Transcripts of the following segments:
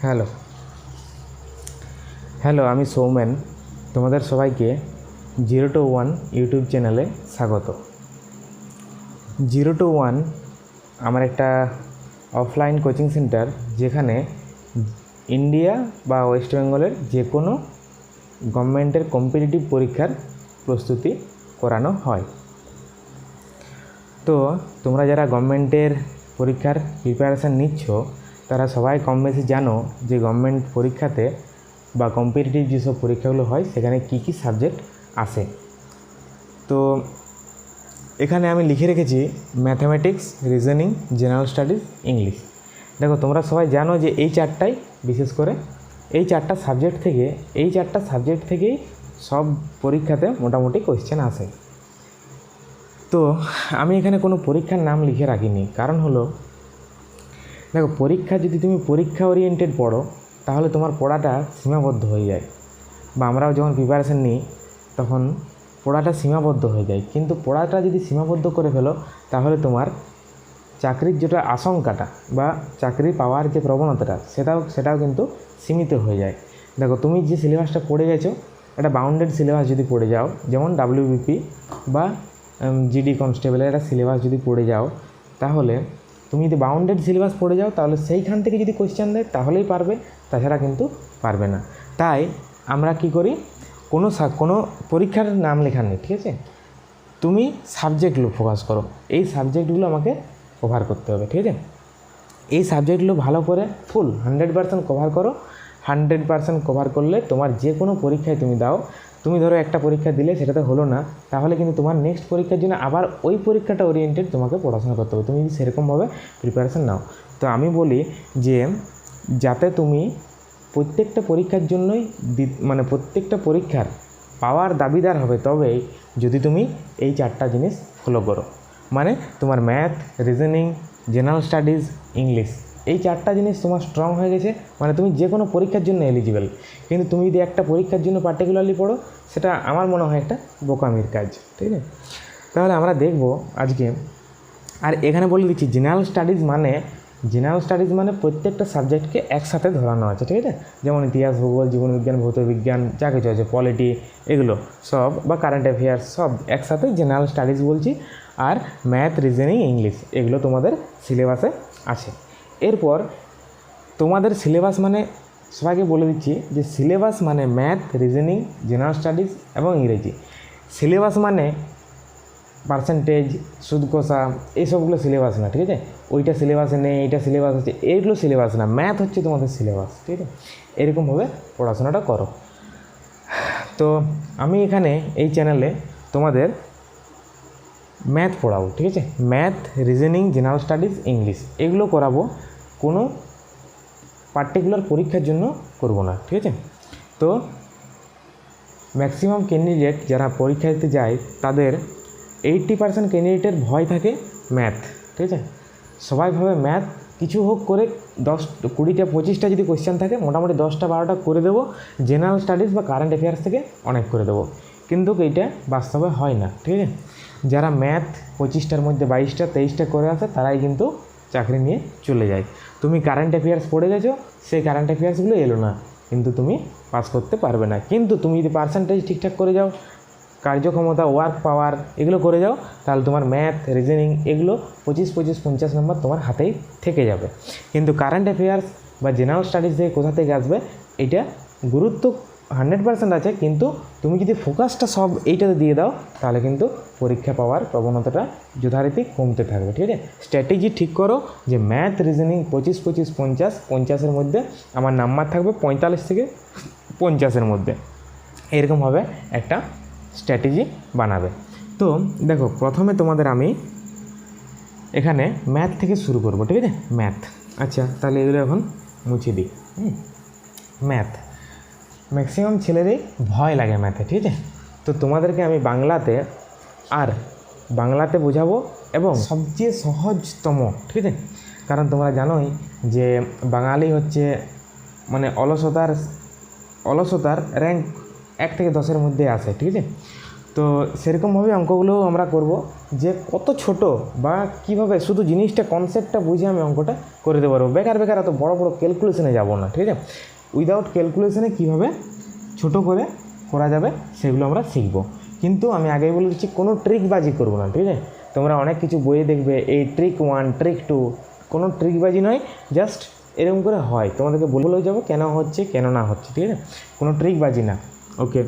Hello hello আমি সৌমেন। তোমাদের সবাইকে 0 to 1 ইউটিউব চ্যানেলে স্বাগত। 0 to 1 আমার একটা অফলাইন কোচিং সেন্টার, যেখানে ইন্ডিয়া বা ওয়েস্ট বেঙ্গলের যে কোনো গভর্নমেন্টের কম্পিটিটিভ পরীক্ষার প্রস্তুতি করানো হয়। তো তোমরা যারা গভর্নমেন্টের পরীক্ষার প্রিপারেশান নিচ্ছ, তারা সবাই কম বেশি জানো যে গভর্নমেন্ট পরীক্ষাতে বা কম্পিটিটিভ যেসব পরীক্ষাগুলো হয় সেখানে কী কী সাবজেক্ট আসে। তো এখানে আমি লিখে রেখেছি mathematics, reasoning, general studies, English. দেখো, তোমরা সবাই জানো যে এই চারটাই, বিশেষ করে এই চারটা সাবজেক্ট থেকেই সব পরীক্ষাতে মোটামুটি কোয়েশ্চেন আসে। তো আমি এখানে কোনো পরীক্ষার নাম লিখে রাখিনি, কারণ হলো, দেখো, পরীক্ষা যদি তুমি পরীক্ষা ওরিয়েন্টেড পড়ো তাহলে তোমার পড়াটা সীমাবদ্ধ হয়ে যায়, বা আমরাও যখন প্রিপারেশান নিই তখন পড়াটা সীমাবদ্ধ হয়ে যায়। কিন্তু পড়াটা যদি সীমাবদ্ধ করে ফেলো তাহলে তোমার চাকরির যেটা আশঙ্কাটা বা চাকরি পাওয়ার যে প্রবণতাটা সেটাও কিন্তু সীমিত হয়ে যায়। দেখো, তুমি যে সিলেবাসটা পড়ে গেছো, একটা বাউন্ডেড সিলেবাস যদি পড়ে যাও, যেমন WBP বা GD কনস্টেবলের একটা সিলেবাস যদি পড়ে যাও, তাহলে তুমি যদি বাউন্ডেড সিলেবাস পড়ে যাও তাহলে সেইখান থেকে যদি কোয়েশ্চেন দেয় তাহলেই পারবে, তাছাড়া কিন্তু পারবে না। তাই আমরা কি করি, কোনো পরীক্ষার নাম লেখার নেই, ঠিক আছে? তুমি সাবজেক্টগুলো ফোকাস করো, এই সাবজেক্টগুলো আমাকে কভার করতে হবে, ঠিক আছে? এই সাবজেক্টগুলো ভালো করে ফুল 100% কভার করো। 100% কভার করলে তোমার যে কোনো পরীক্ষায় তুমি দাও, তুমি ধরো একটা পরীক্ষা দিলে সেটাতে হলো না, তাহলে কিন্তু তোমার নেক্সট পরীক্ষার জন্য আবার ওই পরীক্ষাটা ওরিয়েন্টেড তোমাকে পড়াশোনা করতে হবে, তুমি যদি সেরকমভাবে প্রিপারেশান নাও। তো আমি বলি যে যাতে তুমি প্রত্যেকটা পরীক্ষার জন্যই প্রত্যেকটা পরীক্ষার পাওয়ার দাবিদার হবে তবেই যদি তুমি এই চারটা জিনিস ফলো করো। মানে তোমার math, reasoning, general studies, English, এই চারটা জিনিস তোমার স্ট্রং হয়ে গেছে, মানে তুমি যে কোনো পরীক্ষার জন্য এলিজিবল। কিন্তু তুমি যদি একটা পরীক্ষার জন্য পার্টিকুলারলি পড়ো, সেটা আমার মনে হয় একটা বোকামির কাজ, ঠিক আছে? তাহলে আমরা দেখব আজকে, আর এখানে বলে দিচ্ছি জেনারেল স্টাডিজ মানে প্রত্যেকটা সাবজেক্টকে একসাথে ধরানো আছে, ঠিক আছে? যেমন ইতিহাস, ভূগোল, জীবনবিজ্ঞান, ভৌতবিজ্ঞান, যা কিছু আছে, পলিটি, এগুলো সব, বা কারেন্ট অ্যাফেয়ার্স, সব একসাথে জেনারেল স্টাডিজ বলছি। আর ম্যাথ, রিজনিং, ইংলিশ, এগুলো তোমাদের সিলেবাসে আছে। এরপর তোমাদের সিলেবাস মানে, সবাইকে বলে দিচ্ছি যে সিলেবাস মানে ম্যাথ, রিজনিং, জেনারেল স্টাডিজ এবং ইংরেজি। সিলেবাস মানে পার্সেন্টেজ, সুদ কষা, এইসবগুলো সিলেবাস না, ঠিক আছে? ওইটা সিলেবাসে নেই, এইটা সিলেবাস আছে, এইগুলো সিলেবাস না। ম্যাথ হচ্ছে তোমাদের সিলেবাস, ঠিক আছে? এরকমভাবে পড়াশোনাটা করো। তো আমি এখানে এই চ্যানেলে তোমাদের ম্যাথ পড়াবো, ঠিক আছে? Math, reasoning, general studies, English, এগুলো করাবো, কোনো পার্টিকুলার পরীক্ষার জন্য করব না, ঠিক আছে? তো ম্যাক্সিমাম ক্যান্ডিডেট যারা পরীক্ষা দিতে যায় তাদের 80% ক্যান্ডিডেটের ভয় থাকে ম্যাথ, ঠিক আছে? সবাই ভাবে ম্যাথ কিছু হোক করে 10, 20টা, 25টা যদি কোয়েশ্চেন থাকে, মোটামুটি 10টা 12টা করে দেবো, জেনারেল স্টাডিজ বা কারেন্ট অ্যাফেয়ার্স থেকে অনেক করে দেবো। কিন্তু এইটা বাস্তবে হয় না, ঠিক আছে? যারা ম্যাথ 25টার মধ্যে 22টা 23টা করে আসে তারাই কিন্তু চাকরি নিয়ে চলে যায়। তুমি কারেন্ট অ্যাফেয়ার্স পড়ে গেছো, সেই কারেন্ট অ্যাফেয়ার্সগুলো এলো না, কিন্তু তুমি পাস করতে পারবে না। কিন্তু তুমি যদি পার্সেন্টেজ ঠিকঠাক করে যাও, কার্যক্ষমতা, ওয়ার্ক পাওয়ার, এগুলো করে যাও, তাহলে তোমার ম্যাথ, রিজনিং, এগুলো 25, 50 নম্বর তোমার হাতেই থেকে যাবে। কিন্তু কারেন্ট অ্যাফেয়ার্স বা জেনারেল স্টাডিজ থেকে কোথা থেকে আসবে, এটা গুরুত্ব 100% আছে, কিন্তু তুমি যদি ফোকাসটা সব এইটাতে দিয়ে দাও তাহলে কিন্তু পরীক্ষা পাওয়ার প্রবণতাটা যথারীতি কমতে থাকবে, ঠিক আছে? স্ট্র্যাটেজি ঠিক করো যে ম্যাথ, রিজনিং 25, 25, 50, 50-এর মধ্যে আমার নাম্বার থাকবে 45 থেকে 50-এর মধ্যে, এরকমভাবে একটা স্ট্র্যাটেজি বানাবে। তো দেখো, প্রথমে তোমাদের আমি এখানে ম্যাথ থেকে শুরু করব, ঠিক আছে? ম্যাথ, আচ্ছা, তাহলে এগুলো এখন মুছে দিই। ম্যাথ, ম্যাক্সিমাম ছেলেরই ভয় লাগে ম্যাথে, ঠিক আছে? তো তোমাদেরকে আমি বাংলাতে বোঝাবো, এবং সবচেয়ে সহজতম, ঠিক আছে? কারণ তোমরা জানোই যে বাঙালি হচ্ছে মানে অলসতার র্যাঙ্ক 1 থেকে 10-এর মধ্যে আসে, ঠিক আছে? তো সেরকমভাবে অঙ্কগুলো আমরা করব, যে কত ছোট বা কীভাবে শুধু জিনিসটা কনসেপ্টটা বুঝে আমি অঙ্কটা করে দিতে পারবো। বেকার অত বড় বড় ক্যালকুলেশনে যাব না, ঠিক আছে। উইদাউট ক্যালকুলেশনে কীভাবে ছোট করে করা যাবে সেগুলো আমরা শিখব। কিন্তু আমি আগেই বলে দিচ্ছি, কোনো ট্রিকবাজি করবো না, ঠিক আছে। তোমরা অনেক কিছু বইয়ে দেখবে এই ট্রিক 1 ট্রিক 2, কোনো ট্রিকবাজি নয়, জাস্ট এরকম করে হয়, তোমাদেরকে বলেও যাবো কেন হচ্ছে কেন না হচ্ছে, ঠিক আছে। কোনো ট্রিকবাজি না। ওকে,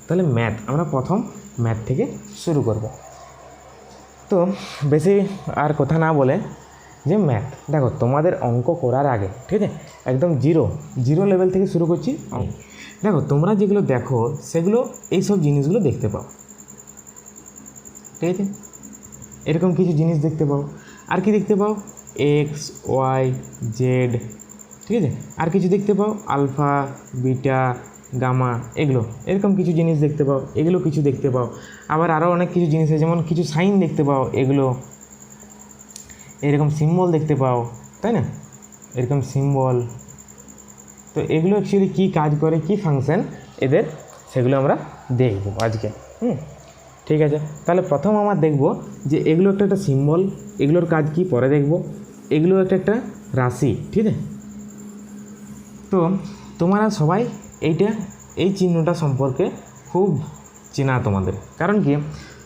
তাহলে ম্যাথ, আমরা প্রথম ম্যাথ থেকে শুরু করব। তো বেশি আর কথা না বলে, যে ম্যাথ দেখো তোমাদের অঙ্ক করার আগে, ঠিক আছে, একদম জিরো লেভেল থেকে শুরু করছি। দেখো তোমরা যেগুলো দেখো সেগুলো এইসব জিনিসগুলো দেখতে পাও, ঠিক আছে। এরকম কিছু জিনিস দেখতে পাও। আর কি দেখতে পাও? এক্স, ওয়াই, জেড, ঠিক আছে। আর কিছু দেখতে পাও আলফা, বিটা, গামা, এগুলো এরকম কিছু জিনিস দেখতে পাও। এগুলো কিছু দেখতে পাও। আবার আরও অনেক কিছু জিনিস আছে, যেমন কিছু সাইন দেখতে পাও, এগুলো এরকম সিম্বল দেখতে পাও, তাই না, এরকম সিম্বল। তো এগুলো অ্যাকচুয়ালি কী কাজ করে, কী ফাংশন এদের, সেগুলো আমরা দেখব আজকে। ঠিক আছে। তাহলে প্রথম আমরা দেখব যে এগুলো একটা সিম্বল, এগুলোর কাজ কি পরে দেখব। এগুলো একটা রাশি, ঠিক আছে। তো তোমরা সবাই এই চিহ্নটা সম্পর্কে খুব চেনা তোমাদের, কারণ কি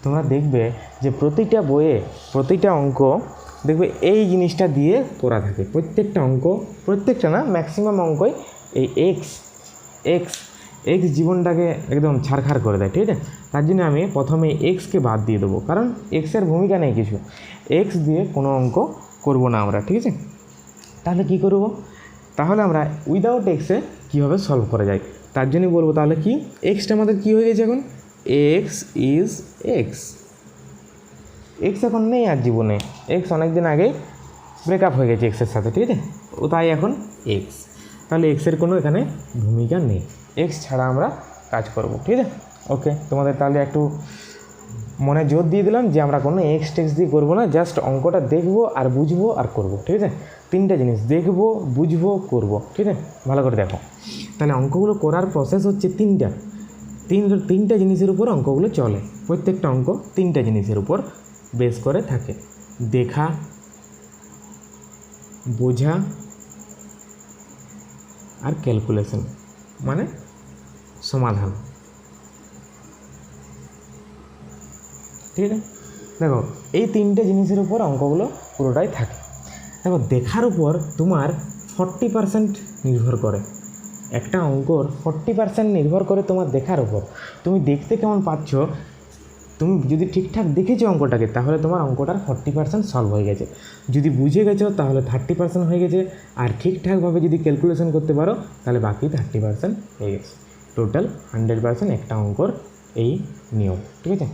তোমরা দেখবে যে প্রতিটা বইয়ে প্রতিটা অঙ্ক দেখবে এই জিনিসটা দিয়ে করা থাকে। প্রত্যেকটা অঙ্ক, প্রত্যেকটা না, ম্যাক্সিমাম অঙ্কই এই এক্স জীবনটাকে একদম ছারখার করে দেয়, ঠিক আছে। তার জন্য আমি প্রথমে এক্সকে বাদ দিয়ে দেবো, কারণ এক্সের ভূমিকা নেই কিছু। এক্স দিয়ে কোনো অঙ্ক করব না আমরা, ঠিক আছে। তাহলে কি করব? তাহলে আমরা উইদাউট এক্সে কীভাবে সলভ করা যায় তার জন্যই বলবো। তাহলে কি এক্সটা আমাদের কী হয়ে গেছে এখন? এক্স ইজ এক্স এখন নেই আর জীবনে। এক্স অনেক দিন আগেই ব্রেকআপ হয়ে গেছে এক্সের সাথে, ঠিক আছে। ও তাই এখন এক্স। তাহলে এক্সের কোনো এখানে ভূমিকা নেই, এক্স ছাড়া আমরা কাজ করব, ঠিক আছে। ওকে, তোমাদের তাহলে একটু মনে জোর দিয়ে দিলাম যে আমরা কোনো এক্স টেক্স দিয়ে করবো না, জাস্ট অঙ্কটা দেখবো আর বুঝবো আর করবো, ঠিক আছে। তিনটা জিনিস দেখবো, বুঝবো, করবো, ঠিক আছে। ভালো করে দেখো, তাহলে অঙ্কগুলো করার প্রসেস হচ্ছে তিনটা জিনিসের উপর অঙ্কগুলো চলে। প্রত্যেকটা অঙ্ক তিনটা জিনিসের উপর বেস করে থাকে: দেখা, বোঝা আর ক্যালকুলেশন, মানে সমাধান, ঠিক আছে। দেখো এই তিনটে জিনিসের উপর অঙ্কগুলো পুরোটাই থাকে। দেখো দেখার উপর তোমার 40% নির্ভর করে, একটা অঙ্কর 40% নির্ভর করে তোমার দেখার উপর। তুমি দেখতে কেমন পাচ্ছ, তুমি যদি ঠিকঠাক দেখেছো অঙ্কটাকে, তাহলে তোমার অঙ্কটার 40% সলভ হয়ে গেছে। যদি বুঝে গেছো তাহলে 30% হয়ে গেছে। আর ঠিকঠাকভাবে যদি ক্যালকুলেশন করতে পারো তাহলে বাকি 30% হয়ে গেছে। টোটাল 100% একটা অঙ্কর এই নিয়ম, ঠিক আছে।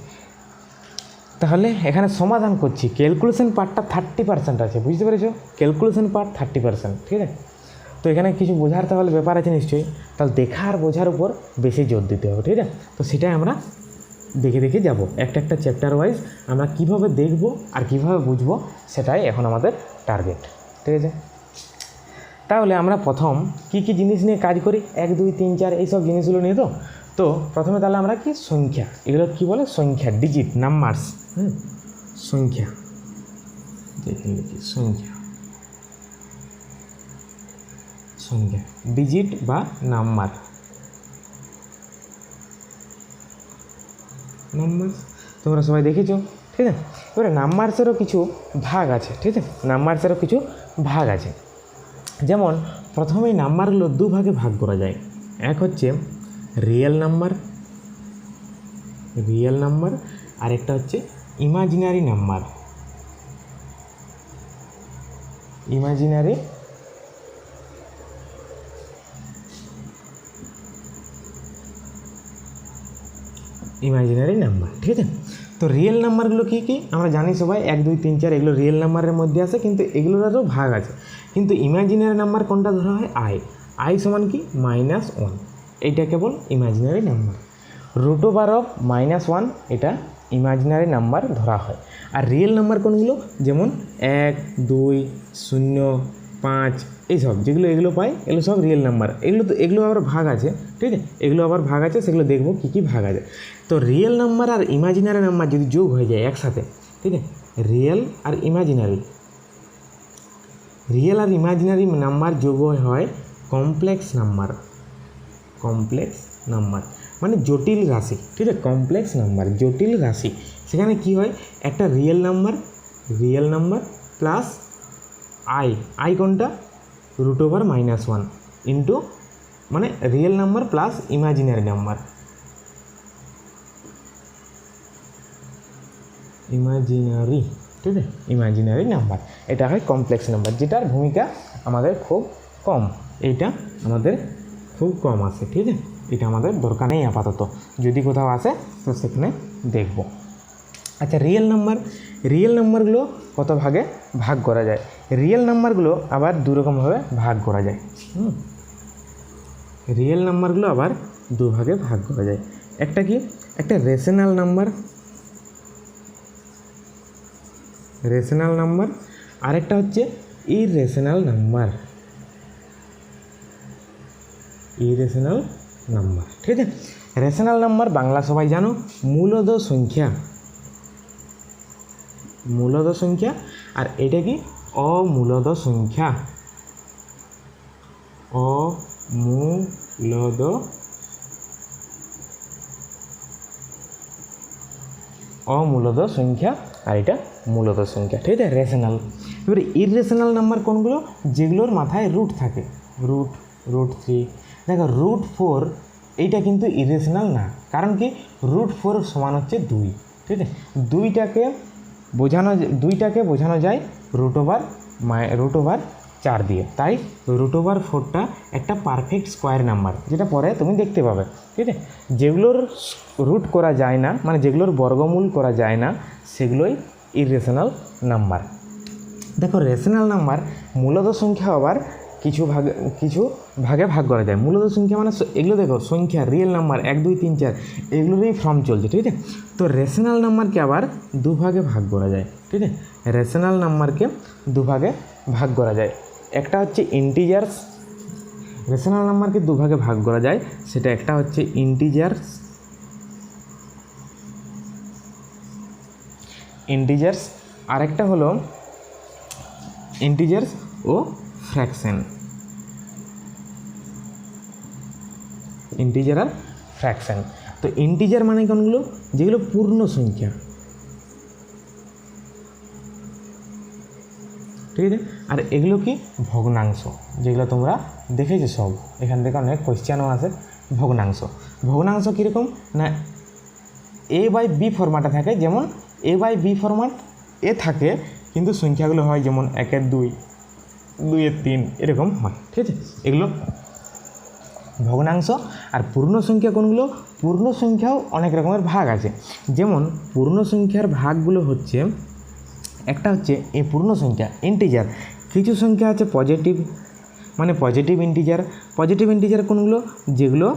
তাহলে এখানে সমাধান করছি, ক্যালকুলেশন পার্টটা 30% আছে, বুঝতে পেরেছো? ক্যালকুলেশন পার্ট 30%, ঠিক আছে। তো এখানে কিছু বোঝার তাহলে ব্যাপার আছে নিশ্চয়ই, তাহলে দেখা আর বোঝার উপর বেশি জোর দিতে হবে, ঠিক আছে। তো সেটাই আমরা দেখে যাব, একটা চ্যাপ্টার ওয়াইজ আমরা কীভাবে দেখব আর কীভাবে বুঝবো, সেটাই এখন আমাদের টার্গেট, ঠিক আছে। তাহলে আমরা প্রথম কী জিনিস নিয়ে কাজ করি, 1 2 3 4 এইসব জিনিসগুলো নিয়ে। তো প্রথমে তাহলে আমরা কি সংখ্যা, এগুলো কি বলে? সংখ্যা, ডিজিট, নাম্বারস, সংখ্যা, ডিজিট বা নাম্বার, তোমরা সবাই দেখেছো, ঠিক আছে। এবারে নাম্বারসেরও কিছু ভাগ আছে, ঠিক আছে। নাম্বারসেরও কিছু ভাগ আছে, যেমন প্রথমেই নাম্বারগুলো দুভাগে ভাগ করা যায়। এক হচ্ছে রিয়েল নাম্বার, আর একটা হচ্ছে ইমাজিনারি নাম্বার। ইমাজিনারি নাম্বার, ঠিক আছে। তো রিয়েল নাম্বারগুলো কী আমরা জানি সবাই, 1 2 3 4 এগুলো রিয়েল নাম্বারের মধ্যে আসে, কিন্তু এগুলোরও ভাগ আছে। কিন্তু ইমাজিনারি নাম্বার কোনটা ধরা হয়? আই সমান কি? -1, এইটা কেবল ইমাজিনারি নাম্বার। √1 এটা ইমাজিনারি নাম্বার ধরা হয়। আর রিয়েল নাম্বার কোনগুলো? যেমন 1 2 0 5 এইসব যেগুলো এগুলো পাই এগুলো সব রিয়েল নাম্বার। এগুলো আবার ভাগ আছে, ঠিক আছে, এগুলো আবার ভাগ আছে, সেগুলো দেখবো কী কী ভাগ আছে। তো রিয়েল নাম্বার আর ইমাজিনারি নাম্বার যদি যোগ হয়ে যায় একসাথে, ঠিক আছে, রিয়েল আর ইমাজিনারি নাম্বার যোগ হয় কমপ্লেক্স নাম্বার মানে জটিল রাশি, ঠিক আছে, কমপ্লেক্স নাম্বার জটিল রাশি। সেখানে কি হয়, একটা রিয়েল নাম্বার প্লাস আই কোনটা √(-1) ইন্টু মানে real number plus imaginary number, ঠিক আছে, ইমাজিনারি নাম্বার। এটা হয় কমপ্লেক্স নাম্বার, যেটার ভূমিকা আমাদের খুব কম, এইটা আমাদের খুব কম আসে, ঠিক আছে, এটা আমাদের দরকার নেই আপাতত, যদি কোথাও আসে তো সেখানে দেখব। আচ্ছা, রিয়েল নাম্বারগুলো কত ভাগে ভাগ করা যায়? রিয়েল নাম্বারগুলো আবার দুরকমভাবে ভাগ করা যায়। রিয়েল নাম্বারগুলো আবার দুভাগে ভাগ করা যায়। একটা কি, একটা রেশনাল নাম্বার, আরেকটা হচ্ছে ইররেশনাল নাম্বার, ঠিক আছে। রেশনাল নাম্বার বাংলা সবাই জানো, মূলদ সংখ্যা, আর এটা কি অমূলদ সংখ্যা, অমূলদ সংখ্যা, আর এটা মূলদ সংখ্যা, ঠিক আছে, রেশনাল। এবারে ইররেশনাল নাম্বার কোনগুলো? যেগুলোর মাথায় রুট থাকে, √3। দেখো √4 এইটা কিন্তু ইররেশনাল না, কারণ কি √4 সমান হচ্ছে 2, ঠিক আছে, দুইটাকে বোঝানো যায় √4 দিয়ে, তাই √4টা একটা পারফেক্ট স্কোয়ার নাম্বার, যেটা পরে তুমি দেখতে পাবে, ঠিক আছে। যেগুলোর রুট করা যায় না, মানে যেগুলোর বর্গমূল করা যায় না, সেগুলোই ইররেশনাল নাম্বার। দেখো রেশনাল নাম্বার মূলদ সংখ্যা আবার কিছু ভাগে ভাগ করা যায়। মূলদ সংখ্যা মানে এগুলো দেখো সংখ্যা, রিয়েল নাম্বার 1 2 3 4 এগুলোরই ফর্ম চলছে, ঠিক আছে। তো রেশনাল নাম্বারকে আবার দুভাগে ভাগ করা যায়, ঠিক আছে, রেশনাল নাম্বারকে দুভাগে ভাগ করা যায়। একটা হচ্ছে ইন্টিজার্স, রেশনাল নাম্বারকে দুভাগে ভাগ করা যায়, সেটা একটা হচ্ছে ইন্টিজার্স, আরেকটা হলো ইন্টিজার্স ও ফ্র্যাকশন, ইন্টিজার আর ফ্র্যাকশন। তো ইন্টিজার মানে কোনগুলো? যেগুলো পূর্ণ সংখ্যা, ঠিক আছে, আর এগুলো কি ভগ্নাংশ, যেগুলো তোমরা দেখেছো সব, এখান থেকে অনেক কোয়েশ্চেনও আসে। ভগ্নাংশ কীরকম না, A/B ফরম্যাটে থাকে, যেমন A/B ফরম্যাট থাকে, কিন্তু সংখ্যাগুলো হয় যেমন 1 2 2 3 এরকম হয়, ঠিক আছে, এগুলো ভগ্নাংশ। আর পূর্ণ সংখ্যা কোনগুলো? পূর্ণ সংখ্যাও অনেক রকমের ভাগ আছে, যেমন পূর্ণ সংখ্যার ভাগগুলো হচ্ছে, একটা হচ্ছে এই পূর্ণ সংখ্যা ইন্টিজার, কিছু সংখ্যা আছে পজিটিভ, মানে পজিটিভ ইন্টিজার কোনগুলো? যেগুলো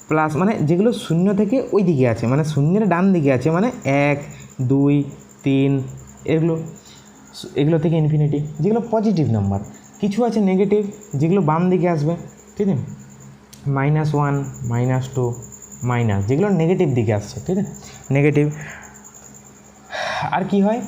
প্লাস, মানে যেগুলো শূন্য থেকে ওই দিকে আছে, মানে শূন্যের ডান দিকে আছে, মানে 1 2 3 এগুলো থেকে ইনফিনিটি, যেগুলো পজিটিভ নাম্বার। কিছু আছে নেগেটিভ, যেগুলো বাম দিকে আসবে, ঠিক আছে, -1 -2 মাইনাস, যেগুলো নেগেটিভ দিকে আসছে, ঠিক আছে, নেগেটিভ। আর কি হয়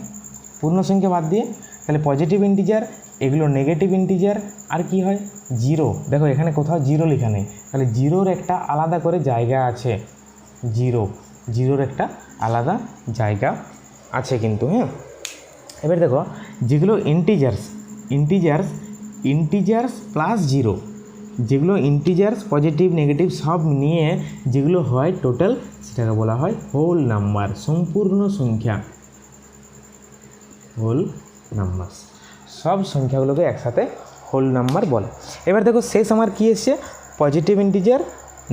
পূর্ণ সংখ্যা বাদ দিয়ে? তাহলে পজিটিভ ইন্টিজার, এগুলো নেগেটিভ ইন্টিজার, আর কি হয়? জিরো। দেখো এখানে কোথাও জিরো লেখা নেই, তাহলে জিরোর একটা আলাদা করে জায়গা আছে, জিরোর একটা আলাদা জায়গা আছে কিন্তু, হ্যাঁ। এবার দেখো যেগুলো ইন্টিজার্স প্লাস জিরো, যেগুলো ইন্টিজার্স পজিটিভ নেগেটিভ সব নিয়ে যেগুলো হয় টোটাল, সেটাকে বলা হয় হোল নাম্বার, সম্পূর্ণ সংখ্যা, হোল নাম্বার। সব সংখ্যাগুলোকে একসাথে হোল নাম্বার বলে। এবার দেখো শেষ আমার কী এসছে? Positive integer,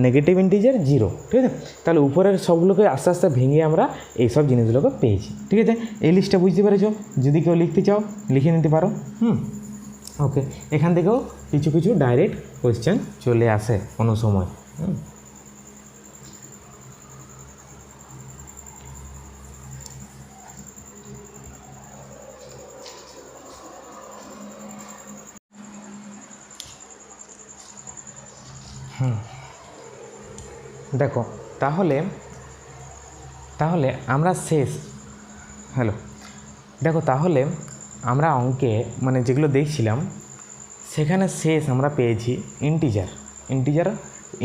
negative integer, zero, ঠিক আছে। তাহলে উপরের সবগুলোকে আস্তে আস্তে ভেঙে আমরা এই সব জিনিসগুলোকে পেয়েছি, ঠিক আছে। এই লিস্টটা বুঝতে পেরেছো? যদি কেউ লিখতে চাও লিখে নিতে পারো। ওকে, এখান থেকেও কিছু কিছু ডাইরেক্ট কোয়েশ্চেন চলে আসে কোনো সময়। দেখো তাহলে তাহলে আমরা শেষ হ্যালো দেখো তাহলে আমরা অঙ্কে মানে যেগুলো দেখছিলাম সেখানে শেষ আমরা পেয়েছি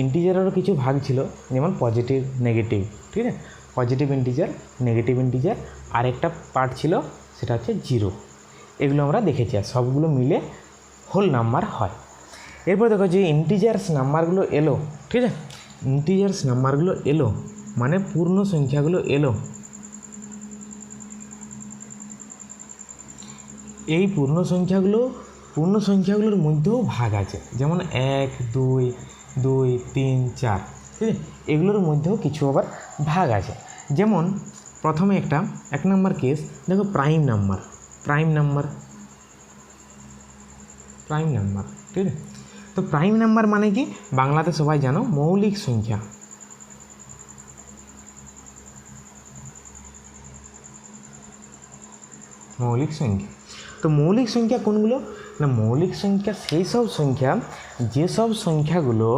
ইন্টিজারেরও কিছু ভাগ ছিল, যেমন পজিটিভ নেগেটিভ, ঠিক আছে, পজিটিভ ইন্টিজার, নেগেটিভ ইন্টিজার, আর একটা পার্ট ছিল সেটা হচ্ছে জিরো। এগুলো আমরা দেখেছি, আর সবগুলো মিলে হোল নাম্বার হয়। এরপর দেখো যে ইন্টিজার্স নাম্বারগুলো এলো, ঠিক আছে, ইন্টিজার্স নাম্বারগুলো এলো মানে পূর্ণ সংখ্যাগুলো এলো। এই পূর্ণ সংখ্যাগুলোর মধ্যেও ভাগ আছে, যেমন 1, 2, 2, 3, 4, ঠিক আছে, এগুলোর মধ্যেও কিছু আবার ভাগ আছে। যেমন প্রথমে এক নম্বর কেস দেখো, প্রাইম নাম্বার, ঠিক আছে। তো প্রাইম নাম্বার মানে কি, বাংলাতে সবাই জানো মৌলিক সংখ্যা। তো মৌলিক সংখ্যা কোনগুলো না, মৌলিক সংখ্যা সেই সব সংখ্যা যেসব সংখ্যাগুলো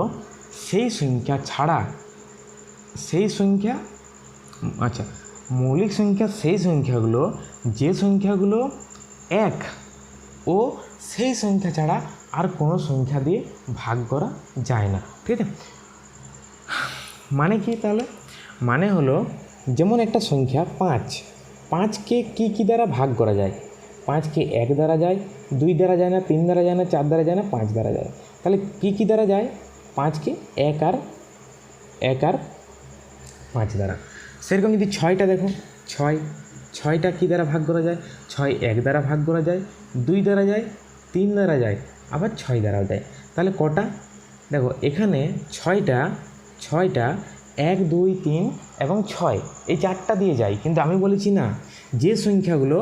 মৌলিক সংখ্যা সেই সংখ্যাগুলো যে সংখ্যাগুলো এক ও সেই সংখ্যা ছাড়া আর কোনো সংখ্যা দিয়ে ভাগ করা যায় না, ঠিক আছে। মানে কি তাহলে, মানে হলো যেমন একটা সংখ্যা 5কে কী দ্বারা ভাগ করা যায়, 5কে 1 দ্বারা যায়, 2 দ্বারা যায় না, 3 দ্বারা যায় না, 4 দ্বারা যায় না, 5 দ্বারা যায়। তাহলে কী দ্বারা যায়, 5কে 1 আর 5 দ্বারা। সেরকম যদি 6টা দেখো, 6টা কী দ্বারা ভাগ করা যায়, 6 1 দ্বারা ভাগ করা যায়, 2 দ্বারা যায়, 3 দ্বারা যায়, আবার 6 দ্বারাও যায়। তাহলে কটা দেখো এখানে 6টা 1, 2, 3 এবং 6 এই 4টা দিয়ে যায়, কিন্তু আমি বলেছি না, যে সংখ্যাগুলো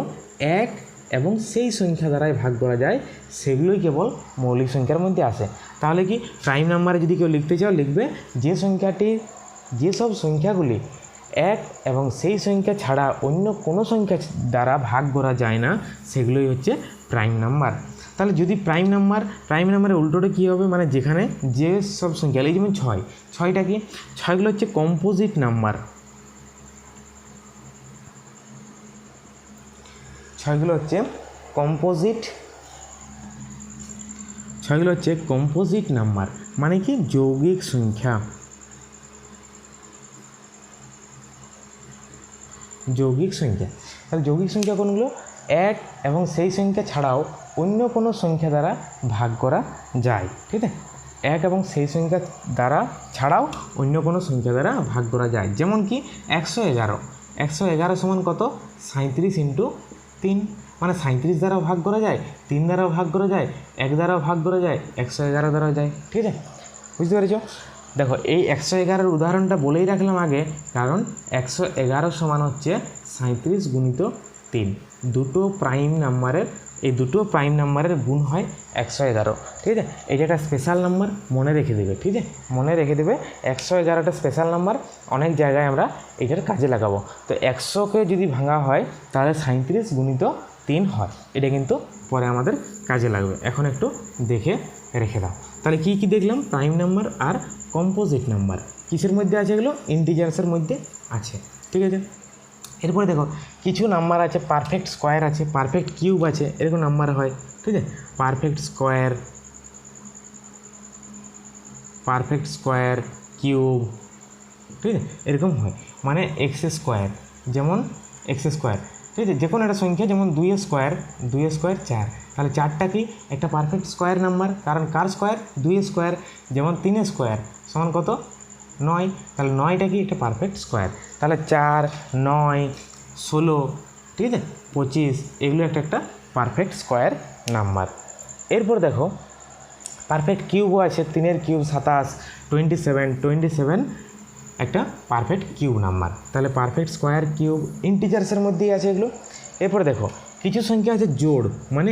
1 এবং সেই সংখ্যা দ্বারাই ভাগ করা যায় সেগুলোই কেবল মৌলিক সংখ্যার মধ্যে আসে। তাহলে কি প্রাইম নাম্বারে যদি কেউ লিখতে চাও লিখবে যেসব সংখ্যাগুলি 1 এবং সেই সংখ্যা ছাড়া অন্য কোনো সংখ্যা দ্বারা ভাগ করা যায় না সেগুলোই হচ্ছে প্রাইম নাম্বার। তাহলে যদি প্রাইম নাম্বারের উল্টোটা কী হবে, মানে যেখানে যে সব সংখ্যা, এই যেমন 6টা কি, 6গুলো হচ্ছে কম্পোজিট নাম্বার, 6গুলো হচ্ছে কম্পোজিট নাম্বার, মানে কি যৌগিক সংখ্যা। তাহলে যৌগিক সংখ্যা কোনগুলো, 1 এবং সেই সংখ্যা ছাড়াও অন্য কোনো সংখ্যা দ্বারা ভাগ করা যায়, ঠিক আছে, 1 এবং সেই সংখ্যা দ্বারা ছাড়াও অন্য কোনো সংখ্যা দ্বারা ভাগ করা যায়। যেমন কি 111 সমান কত, 37 × 3, মানে 37 দ্বারাও ভাগ করা যায়, 3 দ্বারাও ভাগ করা যায়, 1 দ্বারাও ভাগ করা যায়, 111 দ্বারাও যায়, ঠিক আছে, বুঝতে পেরেছ। দেখো এই 111-এর উদাহরণটা বলেই রাখলাম আগে, কারণ 111 সমান হচ্ছে 37 × 3, দুটো প্রাইম নাম্বারের গুণ হয় 111, ঠিক আছে। এটা একটা স্পেশাল নাম্বার, মনে রেখে দেবে, ঠিক আছে, 111টা স্পেশাল নাম্বার, অনেক জায়গায় আমরা এটার কাজে লাগাবো। তো 100কে যদি ভাঙা হয় তাহলে 37 × 3 হয়, এটা কিন্তু পরে আমাদের কাজে লাগবে, এখন একটু দেখে রেখে দাও। তাহলে কী দেখলাম, প্রাইম নাম্বার আর কম্পোজিট নাম্বার কিসের মধ্যে আছে, এগুলো ইন্টিজার্সের মধ্যে আছে, ঠিক আছে। এরপরে দেখো কিছু নাম্বার আছে, পারফেক্ট স্কোয়ার আছে, পারফেক্ট কিউব আছে, এরকম নাম্বার হয়, ঠিক আছে, পারফেক্ট স্কোয়ার কিউব, ঠিক আছে, এরকম হয়, মানে x², যেমন x², ঠিক আছে, যে কোনো একটা সংখ্যা, যেমন 2 স্কোয়ার 4, তাহলে 4টা কি একটা পারফেক্ট স্কোয়ার নাম্বার, কারণ কার স্কোয়ার, 2 স্কোয়ার, যেমন 3 স্কোয়ার সমান কত, 9, তাহলে 9টা কি একটা পারফেক্ট স্কোয়ার। তাহলে 4, 9, 16, ঠিক আছে, 25, এগুলো একটা পারফেক্ট স্কোয়ার নাম্বার। এরপর দেখো পারফেক্ট কিউবও আছে, 3 কিউব 27, 27 একটা পারফেক্ট কিউব নাম্বার। তাহলে পারফেক্ট স্কোয়ার কিউব ইন্টিজার্সের মধ্যেই আছে এগুলো। এরপরে দেখো কিছু সংখ্যা আছে জোড়, মানে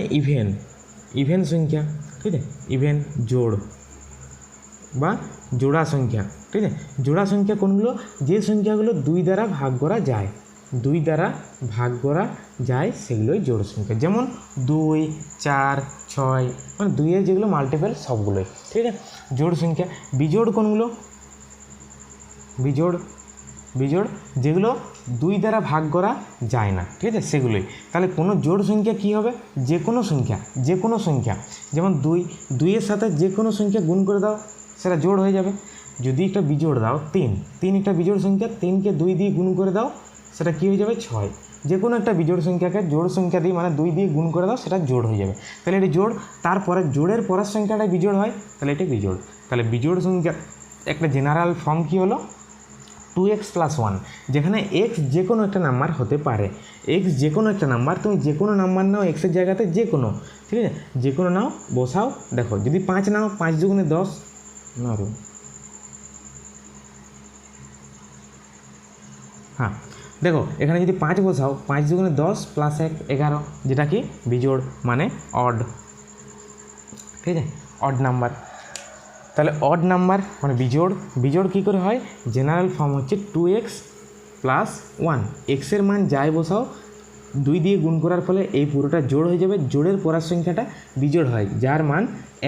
ইভেন সংখ্যা, ঠিক আছে, ইভেন জোড় বা জোড়া সংখ্যা, ঠিক আছে। জোড়া সংখ্যা কোনগুলো, যে সংখ্যাগুলো 2 দ্বারা ভাগ করা যায়, দুই দ্বারা ভাগ করা যায় সেগুলোই জোড় সংখ্যা, যেমন 2, 4, 6, মানে 2-এর যেগুলো মাল্টিপল সবগুলোই, ঠিক আছে, জোড় সংখ্যা। বিজোড় কোনগুলো? বিজোড় যেগুলো 2 দ্বারা ভাগ করা যায় না, ঠিক আছে, সেগুলোই। তাহলে কোনো জোড় সংখ্যা কী হবে? যে কোনো সংখ্যা, যেমন 2-এর সাথে যে কোনো সংখ্যা গুণ করে দাও, সেটা জোড় হয়ে যাবে। যদি একটা বিজোড় দাও 3 একটা বিজোড় সংখ্যা, 3কে 2 দিয়ে গুণ করে দাও, সেটা কী হয়ে যাবে? 6। যে কোনো একটা বিজোড় সংখ্যাকে জোড় সংখ্যা দিয়ে, মানে 2 দিয়ে গুণ করে দাও, সেটা জোড় হয়ে যাবে। তাহলে এটি জোড়। তারপরে জোড়ের পরের সংখ্যাটা বিজোড় হয়, তাহলে এটি বিজোড়। তাহলে বিজোড় সংখ্যা একটা জেনারেল ফর্ম কী হলো? 2x + 1, যেখানে x যে কোনো একটা নাম্বার হতে পারে। x যে কোনো একটা নাম্বার, তুমি যে কোনো নাম্বার নাও এক্সের জায়গাতে, যে কোনো, ঠিক আছে, যে কোনো নাও, বসাও। দেখো যদি 5 নাও, 5 দুগুণে 10, না হ্যাঁ দেখো এখানে যদি 5 বসাও, 5 দুগুণে 10 + 1 11, যেটা কি বিজোড়, মানে অড, ঠিক আছে, অড নাম্বার। তাহলে অড নাম্বার মানে বিজোড় কী করে হয়? জেনারেল ফর্ম হচ্ছে 2x + 1, এক্সের মান যাই বসাও 2 দিয়ে গুণ করার ফলে এই পুরোটা জোড় হয়ে যাবে। জোড়ের পরের সংখ্যাটা বিজোড় হয়, যার মান